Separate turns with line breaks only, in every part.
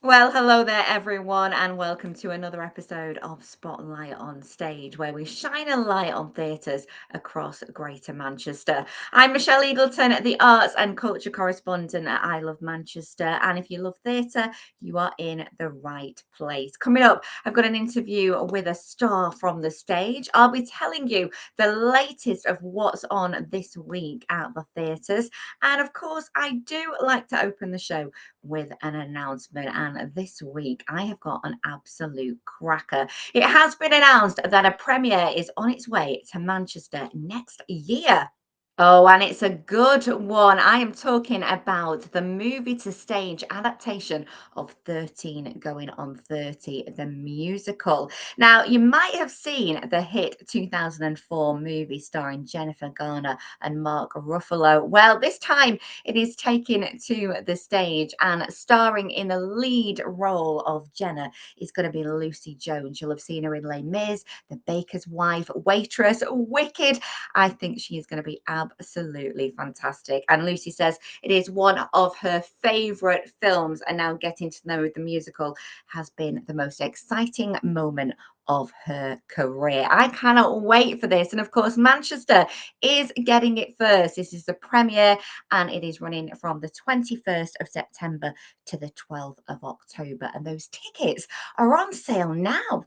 Well, hello there, everyone, and welcome to another episode of Spotlight on Stage, where we shine a light on theatres across Greater Manchester. I'm Michelle Eagleton, the arts and culture correspondent at I Love Manchester. And if you love theatre, you are in the right place. Coming up, I've got an interview with a star from the stage. I'll be telling you the latest of what's on this week at the theatres. And of course, I do like to open the show with an announcement. And this week, I have got an absolute cracker. It has been announced that a premiere is on its way to Manchester next year. Oh, and it's a good one. I am talking about the movie to stage adaptation of 13 Going on 30, the musical. Now, you might have seen the hit 2004 movie starring Jennifer Garner and Mark Ruffalo. Well, this time it is taken to the stage and starring in the lead role of Jenna is going to be Lucy Jones. You'll have seen her in Les Mis, The Baker's Wife, Waitress, Wicked. I think she is going to be absolutely fantastic. And Lucy says it is one of her favourite films, and now getting to know the musical has been the most exciting moment of her career. I cannot wait for this. And of course, Manchester is getting it first. This is the premiere, and it is running from the 21st of September to the 12th of October. And those tickets are on sale now.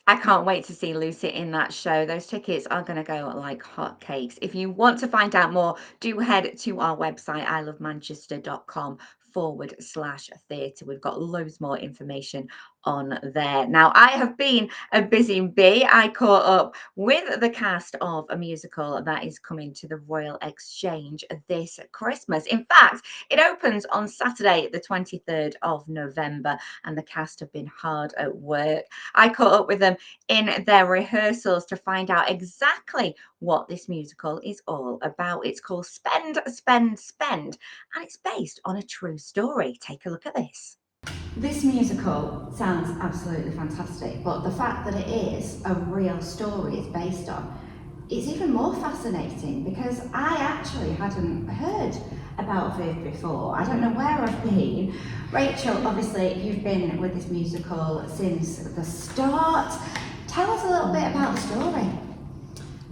I can't wait to see Lucy in that show. Those tickets are going to go like hotcakes. If you want to find out more, do head to our website, ilovemanchester.com/theatre. We've got loads more information on there. Now, I have been a busy bee. I caught up with the cast of a musical that is coming to the Royal Exchange this Christmas. In fact, it opens on Saturday, the 23rd of November, and the cast have been hard at work. I caught up with them in their rehearsals to find out exactly what this musical is all about. It's called Spend, Spend, Spend, and it's based on a true story. Take a look at this. This musical sounds absolutely fantastic, but the fact that it is a real story it's based on, it's even more fascinating because I actually hadn't heard about Viv before. I don't know where I've been. Rachel, obviously, you've been with this musical since the start. Tell us a little bit about the story.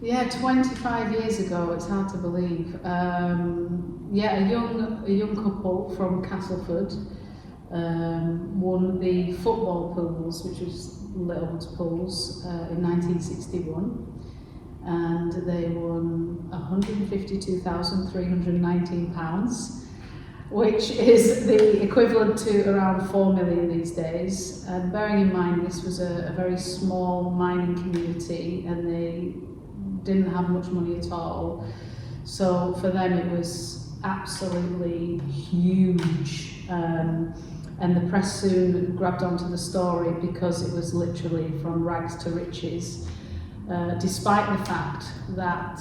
Yeah, 25 years ago, it's hard to believe. A young couple from Castleford won the football pools, which was Littlewood's pools, in 1961. And they won £152,319, which is the equivalent to around 4 million these days. And bearing in mind this was a very small mining community and they didn't have much money at all. So for them it was absolutely huge. And the press soon grabbed onto the story because it was literally from rags to riches. Despite the fact that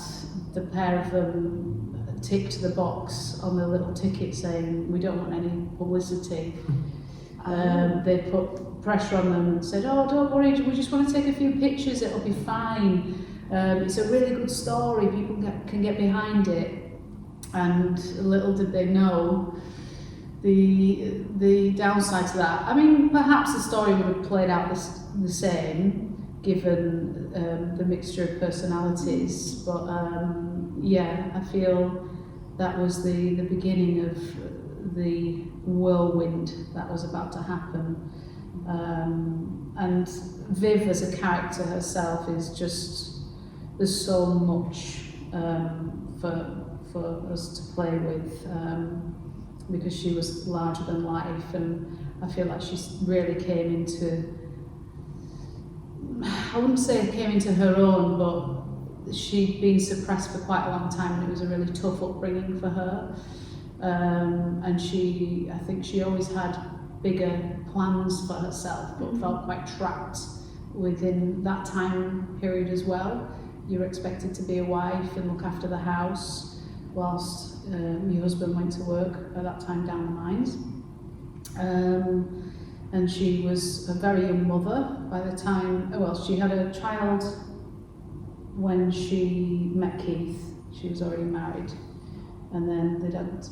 the pair of them ticked the box on their little ticket saying we don't want any publicity. They put pressure on them and said, oh, don't worry, we just want to take a few pictures, it'll be fine. It's a really good story, people can get behind it. And little did they know the downside to that. I mean, perhaps the story would have played out the same, given the mixture of personalities, but I feel that was the beginning of the whirlwind that was about to happen. And Viv as a character herself is just, there's so much for us to play with, because she was larger than life, and I feel like she really came into, I wouldn't say it came into her own, but she'd been suppressed for quite a long time and it was a really tough upbringing for her. And I think she always had bigger plans for herself, but felt quite trapped within that time period as well. You're expected to be a wife and look after the house whilst your husband went to work at that time down the mines. And she was a very young mother by the time, she had a child when she met Keith. She was already married, and then they'd had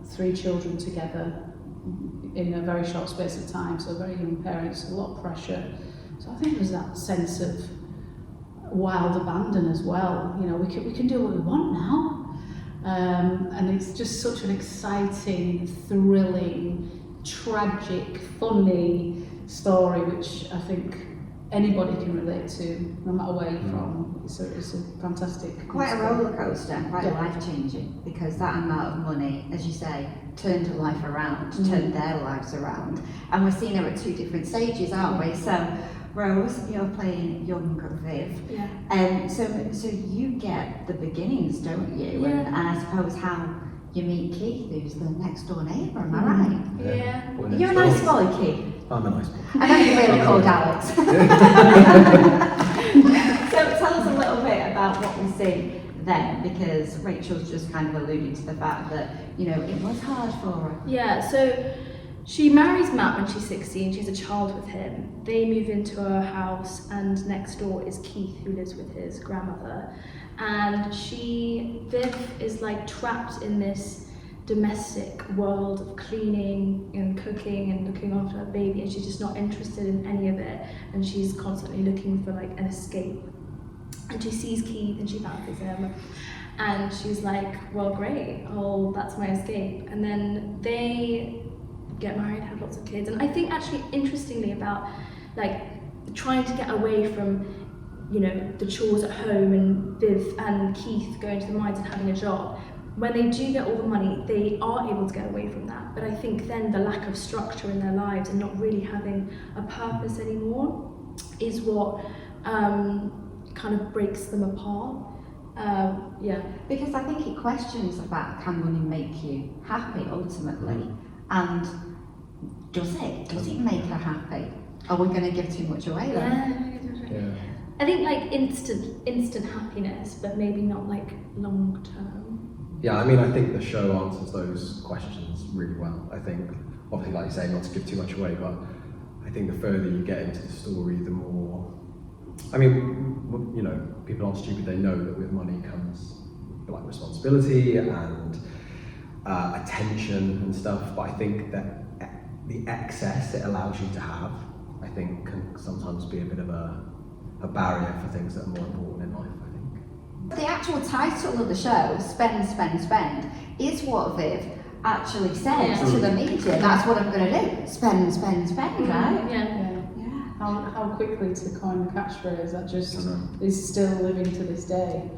3 children together, in a very short space of time, so very young parents, a lot of pressure. So I think there's that sense of wild abandon as well. You know, we can do what we want now, and it's just such an exciting, thrilling, tragic, funny story, which I think anybody can relate to, no matter where you're from. It's a fantastic.
Quite a roller coaster, quite life changing, because that amount of money, as you say, turned her life around, turned their lives around, and we're seeing her at two different stages, aren't we? So, Rose, you're playing young Viv, so you get the beginnings, don't you?
Yeah.
And I suppose how you meet Keith, who's the next door neighbour. Am I right?
Yeah.
Are you a nice boy, Keith?
I'm a nice boy.
I know you're really called Alex. So tell us a little bit about what we see then, because Rachel's just kind of alluding to the fact that, you know, it was hard for her.
Yeah, so she marries Matt when she's 16, she has a child with him. They move into her house, and next door is Keith, who lives with his grandmother. And Viv is like trapped in this domestic world of cleaning and cooking and looking after her baby, and she's just not interested in any of it, and she's constantly looking for like an escape. And she sees Keith and she fancies him, and she's like, well, great, oh, that's my escape. And then they get married, have lots of kids. And I think actually interestingly about like trying to get away from, you know, the chores at home and Viv and Keith going to the mines and having a job, when they do get all the money, they are able to get away from that. But I think then the lack of structure in their lives and not really having a purpose anymore is what kind of breaks them apart. Yeah.
Because I think it questions about, can money make you happy ultimately? And does it? Does it make her happy? Are we going to give too much away then?
Yeah. I think like instant happiness, but maybe not like long term.
Yeah, I mean, I think the show answers those questions really well. I think, obviously, like you say, not to give too much away, but I think the further you get into the story, the more. I mean, you know, people aren't stupid. They know that with money comes like responsibility and attention and stuff. But I think that the excess it allows you to have, I think, can sometimes be a bit of a barrier for things that are more important in life, I think.
The actual title of the show, Spend, Spend, Spend, is what Viv actually says to the media. That's what I'm going to do. Spend, spend, spend, right?
Yeah.
How quickly to coin the catchphrase that just is still living to this day.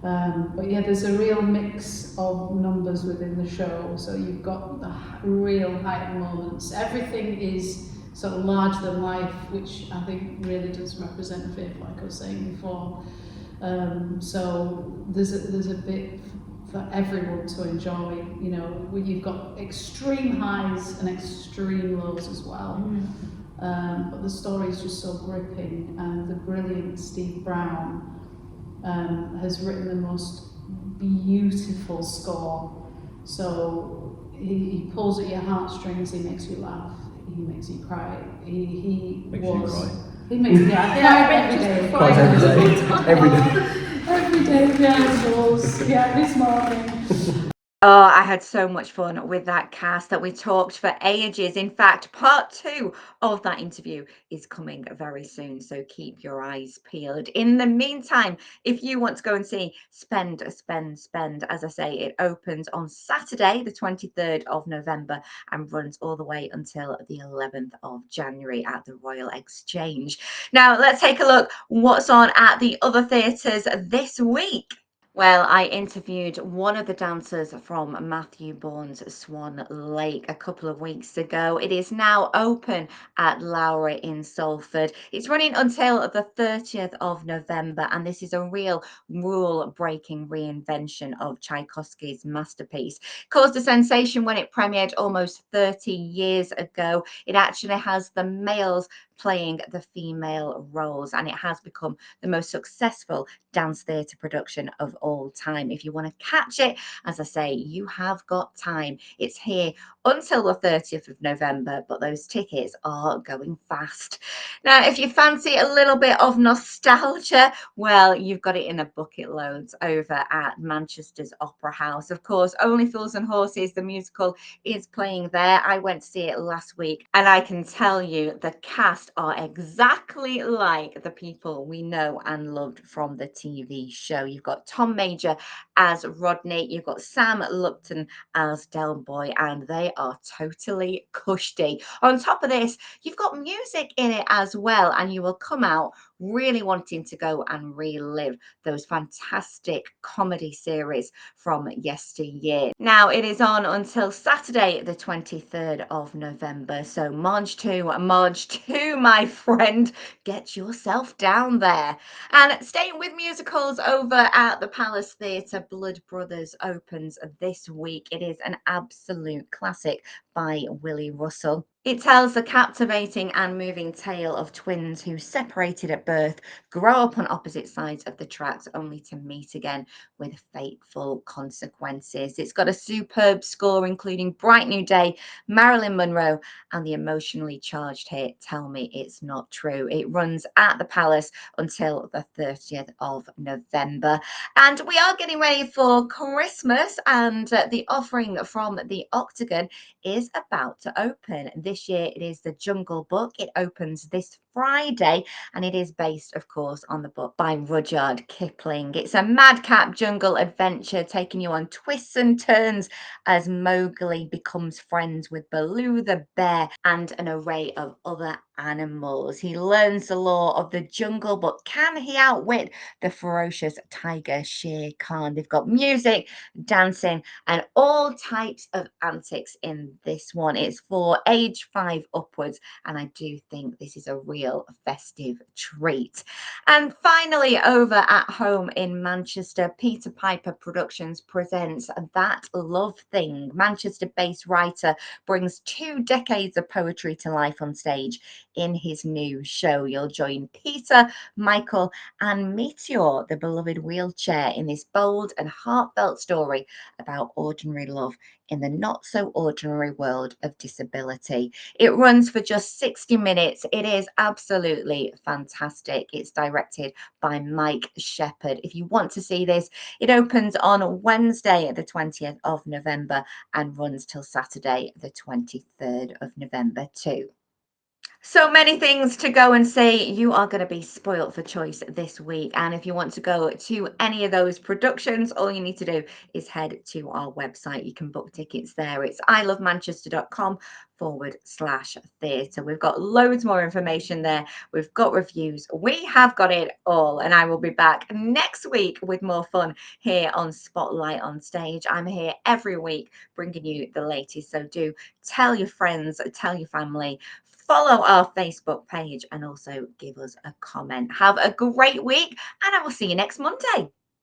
But yeah, there's a real mix of numbers within the show. So you've got the real heightened moments. Everything is sort of larger than life, which I think really does represent Viv, like I was saying before. So there's a bit for everyone to enjoy. You know, you've got extreme highs and extreme lows as well. But the story is just so gripping, and the brilliant Steve Brown has written the most beautiful score. So he pulls at your heartstrings, he makes you laugh, he makes you cry. He
makes you cry.
He makes me cry every day.
Cries every day.
Every day, yeah, it was. Yeah, this morning.
Oh, I had so much fun with that cast that we talked for ages. In fact, part 2 of that interview is coming very soon, so keep your eyes peeled. In the meantime, if you want to go and see Spend, Spend, Spend, as I say, it opens on Saturday, the 23rd of November, and runs all the way until the 11th of January at the Royal Exchange. Now, let's take a look what's on at the other theatres this week. Well, I interviewed one of the dancers from Matthew Bourne's Swan Lake a couple of weeks ago. It is now open at Lowry in Salford. It's running until the 30th of November, and this is a real rule-breaking reinvention of Tchaikovsky's masterpiece. Caused a sensation when it premiered almost 30 years ago. It actually has the males playing the female roles, and it has become the most successful dance theatre production of all time. If you want to catch it, as I say, you have got time. It's here until the 30th of November, but those tickets are going fast. Now, if you fancy a little bit of nostalgia, well, you've got it in a bucket loads over at Manchester's Opera House. Of course, Only Fools and Horses, the musical, is playing there. I went to see it last week, and I can tell you the cast are exactly like the people we know and loved from the TV show. You've got Tom Major as Rodney, you've got Sam Lupton as Del Boy, and they are totally cushy. On top of this, you've got music in it as well, and you will come out really wanting to go and relive those fantastic comedy series from yesteryear. Now, it is on until Saturday, the 23rd of November. So, March 2, my friend, get yourself down there. And staying with musicals over at the Palace Theatre, Blood Brothers opens this week. It is an absolute classic by Willie Russell. It tells the captivating and moving tale of twins who, separated at birth, grow up on opposite sides of the tracks only to meet again with fateful consequences. It's got a superb score, including Bright New Day, Marilyn Monroe, and the emotionally charged hit Tell Me It's Not True. It runs at the Palace until the 30th of November. And we are getting ready for Christmas, and the offering from the Octagon is about to open. This year it is The Jungle Book. It opens this Friday, and it is based, of course, on the book by Rudyard Kipling. It's a madcap jungle adventure taking you on twists and turns as Mowgli becomes friends with Baloo the bear and an array of other animals. He learns the law of the jungle, but can he outwit the ferocious tiger Shere Khan? They've got music, dancing, and all types of antics in this one. It's for age 5 upwards, and I do think this is a real festive treat. And finally, over at home in Manchester, Peter Piper Productions presents That Love Thing. Manchester-based writer brings 2 decades of poetry to life on stage in his new show. You'll join Peter, Michael, and Meteor, the beloved wheelchair, in this bold and heartfelt story about ordinary love in the not so ordinary world of disability. It runs for just 60 minutes. It is absolutely fantastic. It's directed by Mike Shepherd. If you want to see this, it opens on Wednesday, the 20th of November, and runs till Saturday, the 23rd of November, too. So many things to go and see. You are going to be spoilt for choice this week. And if you want to go to any of those productions, all you need to do is head to our website. You can book tickets there. It's ilovemanchester.com/theatre. We've got loads more information there. We've got reviews. We have got it all. And I will be back next week with more fun here on Spotlight on Stage. I'm here every week bringing you the latest. So do tell your friends, tell your family, follow our Facebook page, and also give us a comment. Have a great week, and I will see you next Monday.